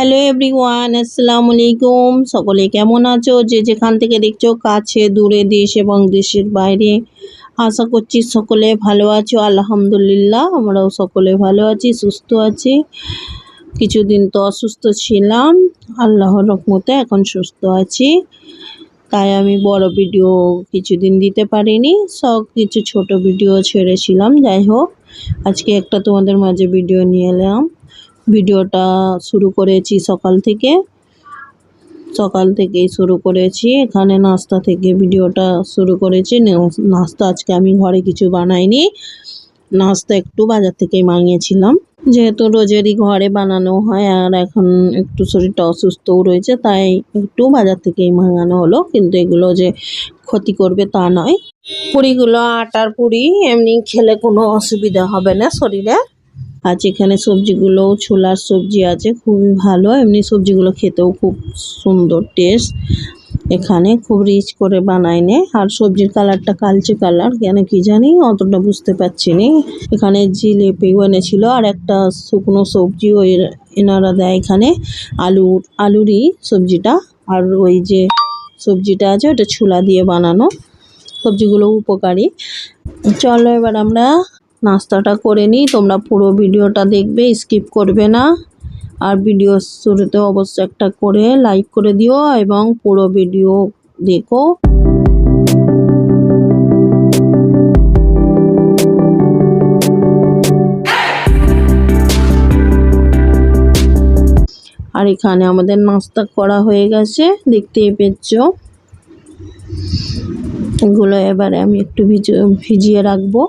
Hello everyone, আসসালামু আলাইকুম। সকলে কেমন আছো? যে যেখান থেকে দেখছো, কাছে দূরে, দেশ এবং দেশের বাইরে, আশা করছি সকলে ভালো আছো। আলহামদুলিল্লাহ, আমরাও সকলে ভালো আছি, সুস্থ আছি। কিছুদিন তো অসুস্থ ছিলাম, আল্লাহর রহমতে এখন সুস্থ আছি। তাই আমি বড় ভিডিও কিছুদিন দিতে পারিনি, সব কিছু ছোট ভিডিও ছেড়েছিলাম। যাই হোক, আজকে একটা তোমাদের মাঝে ভিডিও নিয়ে এলাম। ভিডিওটা শুরু করেছি সকাল থেকেই শুরু করেছি। এখানে নাস্তা থেকে ভিডিওটা শুরু করেছি। নাস্তা আজকে আমি ঘরে কিছু বানাইনি, নাস্তা একটু বাজার থেকেই মাঙিয়েছিলাম, যেহেতু রোজেরই ঘরে বানানো হয় আর এখন একটু শরীরটা অসুস্থও রয়েছে, তাই একটু বাজার থেকেই মাঙানো হলো। কিন্তু এগুলো যে ক্ষতি করবে তা নয়। পুরিগুলো আটার পুরি, এমনি খেলে কোনো অসুবিধা হবে না শরীরে। আজ এখানে সবজিগুলো ছোলার সবজি আছে, খুবই ভালো। এমনি সবজিগুলো খেতেও খুব সুন্দর টেস্ট। এখানে খুব রিচ করে বানায় নে। আর সবজির কালারটা কালচে কালার, কেন কি জানি অতটা বুঝতে পারছি না। এখানে জিলেপিও এনেছিল আর একটা শুকনো সবজিও এনারা দেয় এখানে, আলুরই সবজিটা। আর ওই যে সবজিটা আছে ওটা ছোলা দিয়ে বানানো। সবজিগুলো উপকারী। চলো এবার আমরা নাস্তাটা করে নিই। তোমরা পুরো ভিডিওটা দেখবে, স্কিপ করবে না। আর ভিডিও শুরুতে অবশ্যই একটা করে লাইক করে দিও এবং পুরো ভিডিও দেখো। আর এখানে আমাদের নাস্তা করা হয়ে গেছে, দেখতেই পেয়েছ। এগুলো এবারে আমি একটু ভিজিয়ে রাখবো,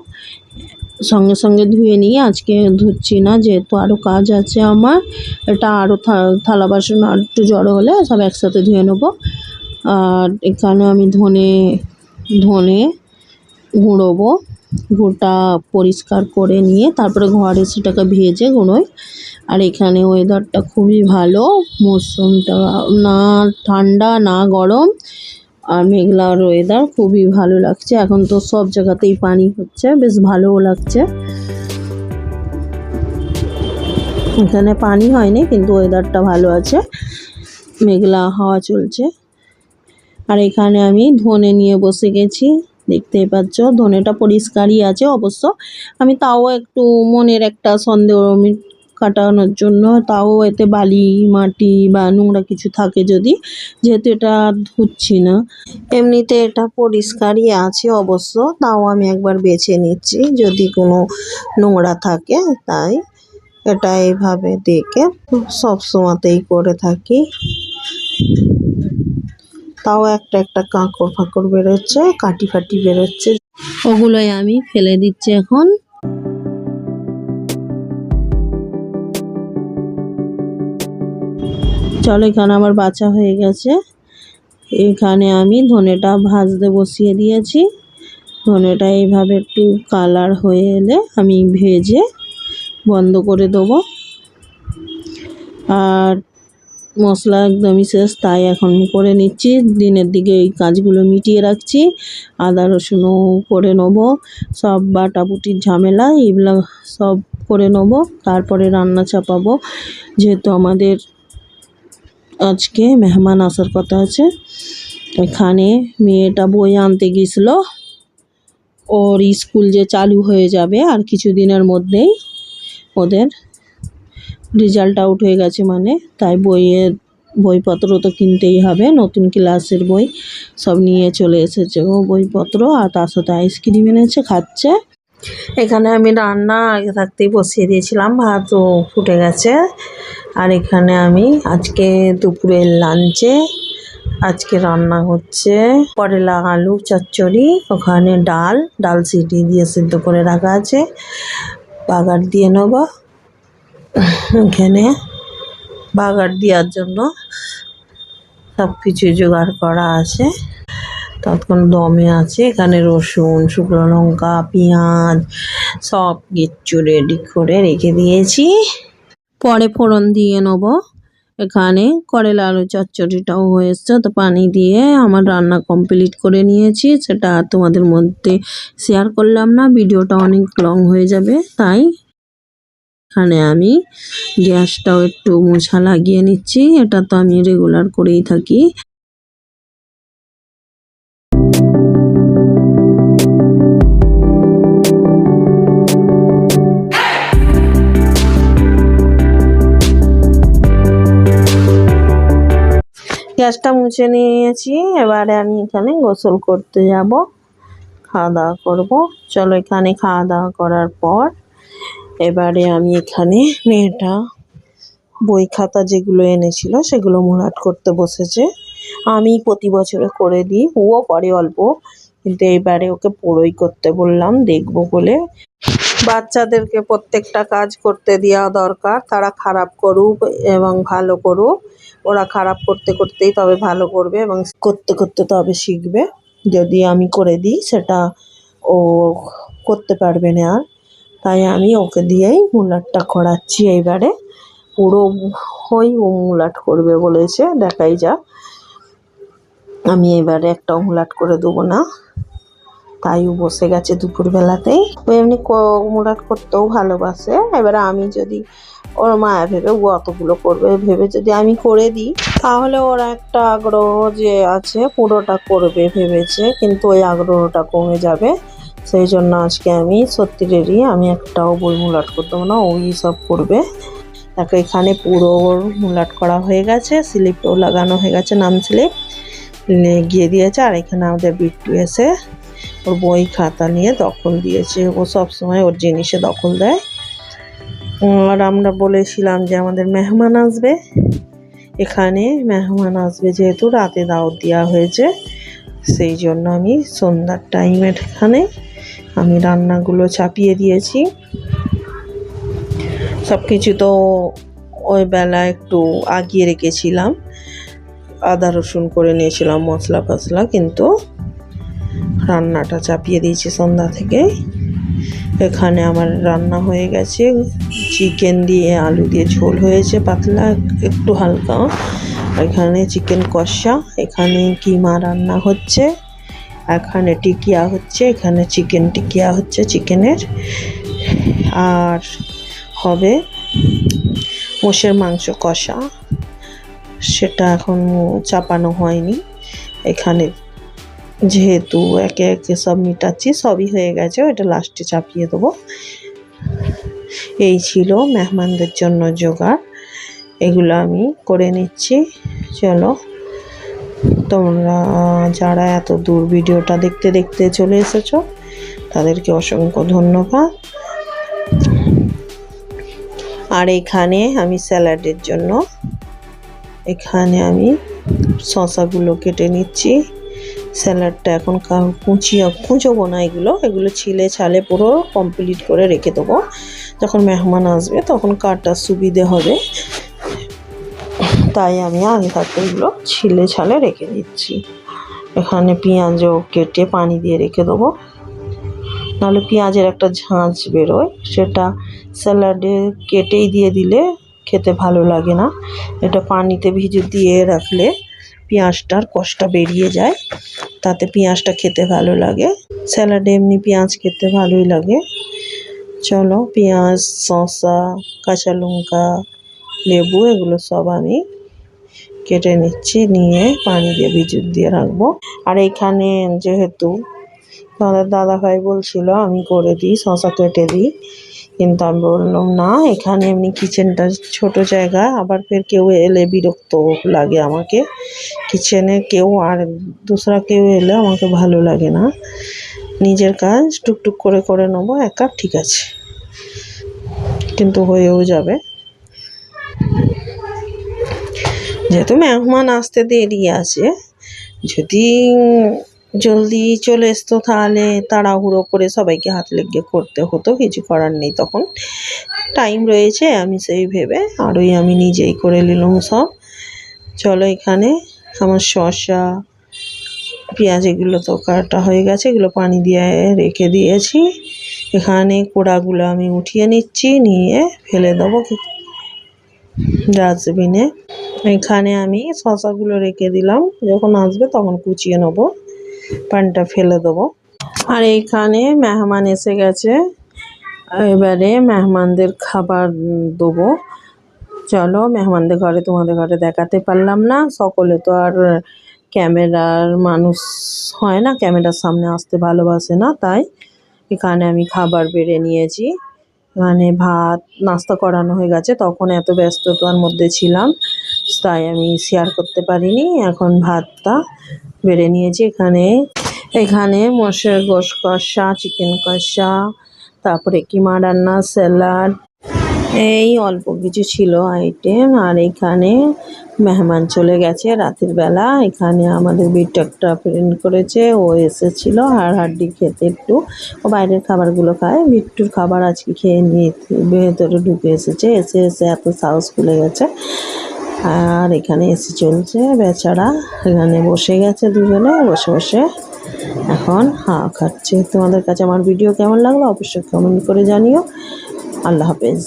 সঙ্গে সঙ্গে ধুয়ে নিয়ে। আজকে ধুচ্ছি না, যেহেতু আরও কাজ আছে আমার। এটা আরও থালা বাসন আর একটু জড়ো হলে সব একসাথে ধুয়ে নেবো। আর এখানে আমি ধনে গুঁড়োবো। গুঁড়োটা পরিষ্কার করে নিয়ে তারপরে ঘরে সেটাকে ভেজে গুঁড়োই। আর এখানে ওয়েদারটা খুবই ভালো, মৌসুমটা না ঠান্ডা না গরম, আর মেঘলার ওয়েদার, খুবই ভালো লাগছে। এখন তো সব জায়গাতেই পানি হচ্ছে, বেশ ভালোও লাগছে। এখানে পানি হয়নি কিন্তু ওয়েদারটা ভালো আছে, মেঘলা হাওয়া চলছে। আর এখানে আমি ধনে নিয়ে বসে গেছি, দেখতেই পাচ্ছ। ধনেটা পরিষ্কারই আছে অবশ্য, আমি তাও একটু মনের একটা সন্দেহ কাটানোর জন্য, তাও এতে বালি মাটি বা নোংরা কিছু থাকে যদি, যেহেতু এটা ধুচ্ছি না, এমনিতে এটা পরিষ্কারই আছে অবশ্য, তাও আমি একবার বেছে নিচ্ছি যদি কোনো নোংরা থাকে। তাই এটা এইভাবে দেখে সব সময়তেই করে থাকি। তাও একটা কাঁকড় ফাঁকড় বেরোচ্ছে, কাটি ফাটি বেরোচ্ছে, ওগুলোই আমি ফেলে দিচ্ছি এখন। চলো, এখানে আমার বাছা হয়ে গেছে। এখানে আমি ধনেটা ভাজতে বসিয়ে দিয়েছি। ধনেটা এইভাবে একটু কালার হয়ে এলে আমি ভেজে বন্ধ করে দেবো। আর মশলা একদমই শেষ, তাই এখন করে নিচ্ছি। দিনের দিকে এই কাজগুলো মিটিয়ে রাখছি। আদা রসুনও করে নেবো, সব বাটাবুটির ঝামেলা এগুলো সব করে নেবো, তারপরে রান্না চাপাবো। যেহেতু আমাদের আজকে মেহমান আসার কথা আছে। এখানে মেয়েটা বই আনতে গিয়েছিল, ওর স্কুল যে চালু হয়ে যাবে আর কিছুদিনের মধ্যেই, ওদের রেজাল্ট আউট হয়ে গেছে মানে, তাই বইপত্র তো কিনতেই হবে। নতুন ক্লাসের বই সব নিয়ে চলে এসেছে ও বইপত্র, আর তার সাথে আইসক্রিম এনেছে, খাচ্ছে। এখানে আমি রান্না আগে থাকতেই বসিয়ে দিয়েছিলাম, ভাতও ফুটে গেছে। আর এখানে আমি আজকে দুপুরের লাঞ্চে আজকে রান্না হচ্ছে করলা আলু চচ্চড়ি। ওখানে ডাল সিটি দিয়ে সিদ্ধ করে রাখা আছে, বাগার দিয়ে নেব। এখানে বাগার দেওয়ার জন্য সব কিছু জোগাড় করা আছে, ততক্ষণ দমে আছে। এখানে রসুন, শুকনো লঙ্কা, পেঁয়াজ সব কিছু রেডি করে রেখে দিয়েছি, পরে ফোড়ন দিয়ে নেব। এখানে করলা আলু চচ্চড়িটাও হয়েছে, তো পানি দিয়ে আমার রান্না কমপ্লিট করে নিয়েছি। সেটা তোমাদের মধ্যে শেয়ার করলাম না, ভিডিওটা অনেক লং হয়ে যাবে তাই। এখানে আমি গ্যাসটাও একটু মোছা লাগিয়ে নিচ্ছি, এটা তো আমি রেগুলার করেই থাকি। গ্যাসটা মুছে নিয়েছি, এবারে আমি এখানে গোসল করতে যাব, খাওয়া দাওয়া করবো। চলো, এখানে খাওয়া দাওয়া করার পর এবারে আমি এখানে মেয়েটা বই খাতা যেগুলো এনেছিল সেগুলো মুলাট করতে বসেছে। আমি প্রতি বছরে করে দিই, ও পরে অল্প, কিন্তু এবারে ওকে পুরোই করতে বললাম, দেখবো বলে। বাচ্চাদেরকে প্রত্যেকটা কাজ করতে দেওয়া দরকার, তারা খারাপ করুক এবং ভালো করুক, ওরা খারাপ করতে করতেই তবে ভালো করবে এবং করতে করতে তবে শিখবে। যদি আমি করে দিই সেটা ও করতে পারবে না আর, তাই আমি ওকে দিয়েই মুলাটটা করাচ্ছি। এইবারে পুরো ও মুলাট করবে বলেছে, দেখাই যাক। আমি এবারে একটাও মুলাট করে দেবো না, তাই ও বসে গেছে দুপুরবেলাতেই। ও এমনি মুলাট করতেও ভালোবাসে। এবারে আমি যদি ওর মায়া ভেবে ও অতগুলো করবে ভেবে যদি আমি করে দিই, তাহলে ওর একটা আগ্রহ যে আছে পুরোটা করবে ভেবেছে, কিন্তু ওই আগ্রহটা কমে যাবে। সেই জন্য আজকে আমি সত্যিকারেরই আমি একটাও বই মুলাট করতে দেবো না, ওই সব করবে। তাকে এখানে পুরো ওর মুলাট করা হয়ে গেছে, স্লিপও লাগানো হয়ে গেছে, নাম স্লিপ গিয়ে দিয়েছে। আর এখানে আমাদের বিট্টু এসে ওর বই খাতা নিয়ে দখল দিয়েছে, ও সবসময় ওর জিনিসে দখল দেয়। আর আমরা বলেছিলাম যে আমাদের মেহমান আসবে, এখানে মেহমান আসবে যেহেতু রাতে দাওয়াত দেওয়া হয়েছে, সেই জন্য আমি সন্ধ্যার টাইমের এখানে আমি রান্নাগুলো চাপিয়ে দিয়েছি। সব কিছু তো ওই বেলা একটু আগিয়ে রেখেছিলাম, আদা রসুন করে নিয়েছিলাম মশলা ফসলা, কিন্তু রান্নাটা চাপিয়ে দিয়েছি সন্ধ্যা থেকে। এখানে আমার রান্না হয়ে গেছে, চিকেন দিয়ে আলু দিয়ে ঝোল হয়েছে পাতলা একটু হালকা, এখানে চিকেন কষা, এখানে কিমা রান্না হচ্ছে, এখানে টিকিয়া হচ্ছে, এখানে চিকেন টিকিয়া হচ্ছে চিকেনের, আর হবে মোষের মাংস কষা, সেটা এখন চাপানো হয়নি। এখানে যেহেতু একে একে সব মিটাচ্ছি, সবই হয়ে গেছে, ওটা লাস্টে চাপিয়ে দেবো। এই ছিল মেহমানদের জন্য জোগাড়, এগুলো আমি করে নিচ্ছি। চলো, তোমরা যারা এত দূর ভিডিওটা দেখতে দেখতে চলে এসেছো তাদেরকে অসংখ্য ধন্যবাদ। আর এখানে আমি স্যালাডের জন্য এখানে আমি শসাগুলো কেটে নিচ্ছি। স্যালাডটা এখন কুঁচোবো না, এগুলো ছিলে ছালে পুরো কমপ্লিট করে রেখে দেবো, যখন মেহমান আসবে তখন কাটার সুবিধে হবে, তাই আমি আগে থাকতে এগুলো ছিলে ছালে রেখে দিচ্ছি। এখানে পেঁয়াজও কেটে পানি দিয়ে রেখে দেবো, নাহলে পেঁয়াজের একটা ঝাঁঝ বেরোয়, সেটা স্যালাডে কেটেই দিয়ে দিলে খেতে ভালো লাগে না। এটা পানিতে ভিজে দিয়ে রাখলে পেঁয়াজটার কষটা বেরিয়ে যায়, তাতে পেঁয়াজটা খেতে ভালো লাগে। স্যালাডে এমনি পেঁয়াজ খেতে ভালোই লাগে। চলো, পেঁয়াজ, শসা, কাঁচা লঙ্কা, লেবু এগুলো সব আমি কেটে নিচ্ছি, নিয়ে পানি দিয়ে ভিজিয়ে দিয়ে রাখবো। আর এখানে যেহেতু তোমাদের দাদাভাই বলছিল আমি করে দিই, শসা কেটে দিই, কিন্তু আমি বললাম না, এখানে এমনি কিচেনটা ছোট জায়গা, আবার ফের কেউ এলে বিরক্ত লাগে আমাকে কিচেনে, কেউ আর দুসরা কেউ এলে আমাকে ভালো লাগে না। নিজের কাজ টুকটুক করে করে নেবো একা, ঠিক আছে, কিন্তু হয়েও যাবে। যেহেতু মেহমান আসতে দেরি আছে, যদি জলদি চলে আসতো তাহলে তাড়াহুড়ো করে সবাইকে হাত লেগে করতে হতো, কিছু করার নেই, তখন টাইম রয়েছে আমি সেই ভেবে আরই আমি নিজেই করে নিলাম সব। চলো, এখানে আমার শসা পেঁয়াজ এগুলো তো কাটা হয়ে গেছে, এগুলো পানি দিয়ে রেখে দিয়েছি। এখানে কোড়াগুলো আমি উঠিয়ে নিচ্ছি, নিয়ে ফেলে দেবো ডাস্টবিনে। এখানে আমি শসাগুলো রেখে দিলাম, যখন আসবে তখন কুচিয়ে নেবো, পানিটা ফেলে দেবো। আর এইখানে মেহমান এসে গেছে, এবারে মেহমানদের খাবার দেবো। চলো, মেহমানদের ঘরে তোমাদের ঘরে দেখাতে পারলাম না, সকলে তো আর ক্যামেরার মানুষ হয় না, ক্যামেরার সামনে আসতে ভালোবাসে না, তাই এখানে আমি খাবার বেড়ে নিয়েছি। এখানে ভাত নাস্তা করানো হয়ে গেছে, তখন এত ব্যস্ততার মধ্যে ছিলাম তাই আমি শেয়ার করতে পারিনি। এখন ভাতটা বেড়ে নিয়েছি। এখানে এখানে মোষের গোশ কষা, চিকেন কষা, তারপরে কিমা রান্না, স্যালাড, এই অল্প কিছু ছিল আইটেম। আর এখানে মেহমান চলে গেছে রাতের বেলা। এখানে আমাদের বিট্টু একটা ফ্রেন্ড করেছে, ও এসেছিল হাড্ডি খেতে, একটু ও বাইরের খাবারগুলো খায়। বিট্টুর খাবার আজকে খেয়ে নিয়ে ভেতরে ঢুকে এসেছে, এসে এসে এত সাহস খুলে গেছে। আর এখানে এসে চলছে বেচারা, এখানে বসে গেছে দুজনে, বসে বসে এখন খাচ্ছে। তোমাদের কাছে আমার ভিডিও কেমন লাগলো অবশ্যই কমেন্ট করে জানিও। আল্লাহ হাফেজ।